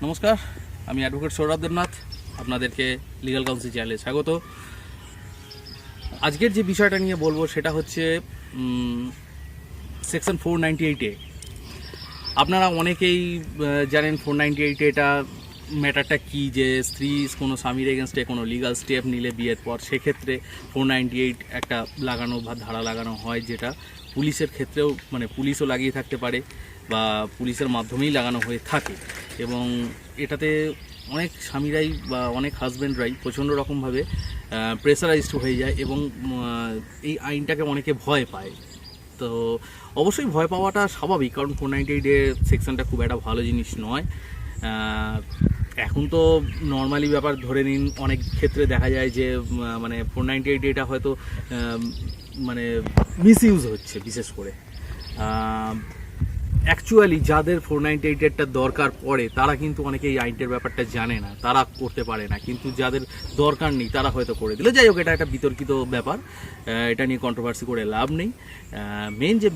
নমস্কার, আমি অ্যাডভোকেট সৌরভ দেবনাথ, আপনাদেরকে লিগাল কাউন্সিল চ্যানেলে স্বাগত। আজকের যে বিষয়টা নিয়ে বলবো সেটা হচ্ছে সেকশন 498A। আপনারা অনেকেই জানেন 498A এটা ম্যাটারটা কী, যে স্ত্রী কোনো স্বামীর এগেনস্টে কোনো লিগাল স্টেপ নিলে বিয়ের পর সেক্ষেত্রে 498 একটা লাগানো বা ধারা লাগানো হয়, যেটা পুলিশের ক্ষেত্রেও পুলিশও লাগিয়ে থাকতে পারে বা পুলিশের মাধ্যমেই লাগানো হয়ে থাকে। এবং এটাতে অনেক স্বামীরাই বা অনেক হাজব্যান্ডরাই প্রচণ্ড রকমভাবে প্রেসারাইজড হয়ে যায় এবং এই আইনটাকে অনেকে ভয় পায়। তো অবশ্যই ভয় পাওয়াটা স্বাভাবিক, কারণ 498 সেকশনটা খুব একটা ভালো জিনিস নয়। এখন তো নর্মালি ব্যাপার ধরে নিন, অনেক ক্ষেত্রে দেখা যায় যে 498 এটা হয়তো মিসইউজ হচ্ছে। বিশেষ করে অ্যাকচুয়ালি যাদের 498-এরটা দরকার পড়ে তারা কিন্তু অনেকে এই আইনটার ব্যাপারটা জানে না, তারা করতে পারে না, কিন্তু যাদের দরকার নেই তারা হয়তো করে দিল। যাই হোক, এটা একটা বিতর্কিত ব্যাপার, এটা নিয়ে কন্ট্রোভার্সি করে লাভ নেই। মেন যে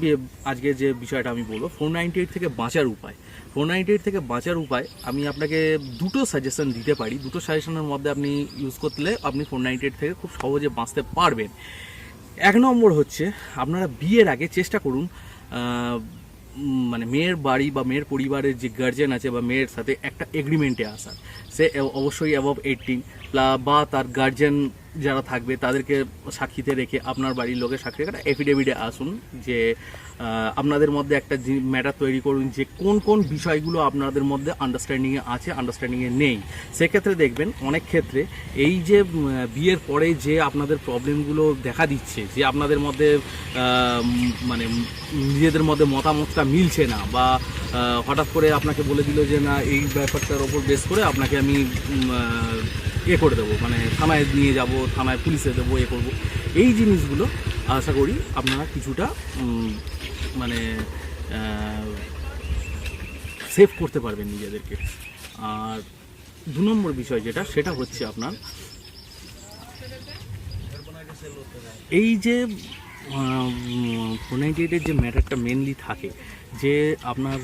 আজকে যে বিষয়টা আমি বলবো, 498 থেকে বাঁচার উপায়। 498 থেকে বাঁচার উপায় আমি আপনাকে দুটো সাজেশন দিতে পারি। দুটো সাজেশনের মধ্যে আপনি ইউজ করলে আপনি 498 থেকে খুব সহজে বাঁচতে পারবেন। এক নম্বর হচ্ছে, আপনারা বিয়ের আগে চেষ্টা করুন মেয়ের বাড়ি বা মেয়ের পরিবারের যে গার্জেন আছে বা মেয়ের সাথে একটা এগ্রিমেন্টে আসার। সে অবশ্যই অ্যাবভ 18 বা তার গার্জেন যারা থাকবে তাদেরকে সাক্ষীতে রেখে, আপনার বাড়ির লোকের সাক্ষী রেখে এফিডেভিটে আসুন, যে আপনাদের মধ্যে একটা ম্যাটার তৈরি করুন যে কোন কোন বিষয়গুলো আপনাদের মধ্যে আন্ডারস্ট্যান্ডিংয়ে আছে, আন্ডারস্ট্যান্ডিংয়ে নেই। সেক্ষেত্রে দেখবেন অনেক ক্ষেত্রে এই যে বিয়ের পরে যে আপনাদের প্রবলেমগুলো দেখা দিচ্ছে, যে আপনাদের মধ্যে নিজেদের মধ্যে মতামতটা মিলছে না, বা হঠাৎ করে আপনাকে বলে দিল যে না, এই ব্যাপারটার ওপর বেস করে আপনাকে আমি করে দেবো, থানায় নিয়ে যাব, থানায় পুলিশে দেবো, করবো, এই জিনিসগুলো আশা করি আপনারা কিছুটা সেভ করতে পারবেন নিজেদেরকে। আর দু নম্বর বিষয় যেটা, সেটা হচ্ছে আপনার এই যে 498-এর যে ম্যাটারটা মেনলি থাকে, যে আপনার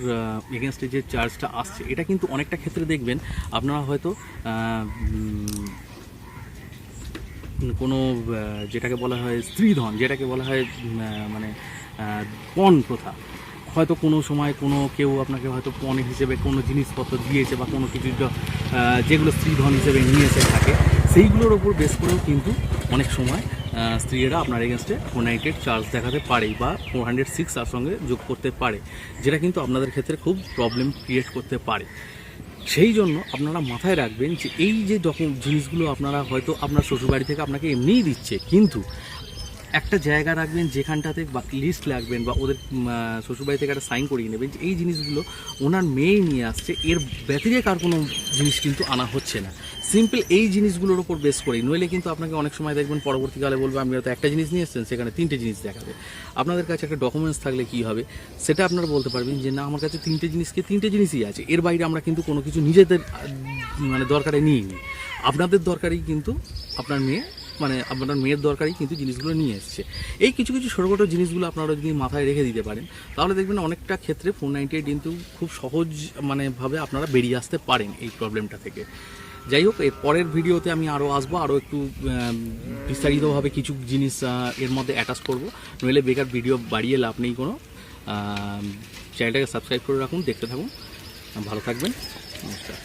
এগেনস্টে যে চার্জটা আসছে, এটা কিন্তু অনেকটা ক্ষেত্রে দেখবেন আপনারা হয়তো কোনো যেটাকে বলা হয় স্ত্রীধন, যেটাকে বলা হয় পণ প্রথা, হয়তো কোনো সময় কোনো কেউ আপনাকে হয়তো পণ হিসেবে কোনো জিনিসপত্র দিয়েছে বা কোনো কিছু যেগুলো স্ত্রীধন হিসেবে নিয়েছে থাকে, সেইগুলোর ওপর বেস করেও কিন্তু অনেক সময় স্ত্রীরা আপনার এগেনস্টে 498 চার্জ দেখাতে পারে বা 406 তার সঙ্গে যোগ করতে পারে, যেটা কিন্তু আপনাদের ক্ষেত্রে খুব প্রবলেম ক্রিয়েট করতে পারে। সেই জন্য আপনারা মাথায় রাখবেন যে এই যে জিনিসগুলো আপনারা হয়তো আপনার শ্বশুরবাড়ি থেকে আপনাকে এমনিই দিচ্ছে, কিন্তু একটা জায়গা রাখবেন যেখানটাতে বা লিস্ট রাখবেন, বা ওদের শ্বশুরবাড়ি থেকে একটা সাইন করিয়ে নেবেন যে এই জিনিসগুলো ওনার মেয়েই নিয়ে আসছে, এর ব্যতিরেক আর কোনো জিনিস কিন্তু আনা হচ্ছে না। সিম্পল এই জিনিসগুলোর ওপর বেস করেই, নইলে কিন্তু আপনাকে অনেক সময় দেখবেন পরবর্তীকালে বলবে আপনি হয়তো একটা জিনিস নিয়ে এসেছেন, সেখানে 3টে জিনিস দেখাবে। আপনাদের কাছে একটা ডকুমেন্টস থাকলে কী হবে, সেটা আপনারা বলতে পারবেন যে না, আমার কাছে 3টে জিনিসই আছে, এর বাইরে আমরা কিন্তু কোনো কিছু নিজেদের দরকারে নিইনি, আপনাদের দরকারেই কিন্তু আপনার মেয়ের দরকারই কিন্তু জিনিসগুলো নিয়ে এসছে। এই কিছু কিছু ছোটো জিনিসগুলো আপনারা যদি মাথায় রেখে দিতে পারেন, তাহলে দেখবেন অনেকটা ক্ষেত্রে 498 কিন্তু খুব সহজ ভাবে আপনারা বেরিয়ে আসতে পারেন এই প্রবলেমটা থেকে। যাই হোক, এর পরের ভিডিওতে আমি আরও আসবো, আরও একটু বিস্তারিতভাবে কিছু জিনিস এর মধ্যে অ্যাটাচ করবো, নইলে বেকার ভিডিও বাড়িয়ে লাভ নেই কোনো। চ্যানেলটাকে সাবস্ক্রাইব করে রাখুন, দেখতে থাকুন, ভালো থাকবেন, নমস্কার।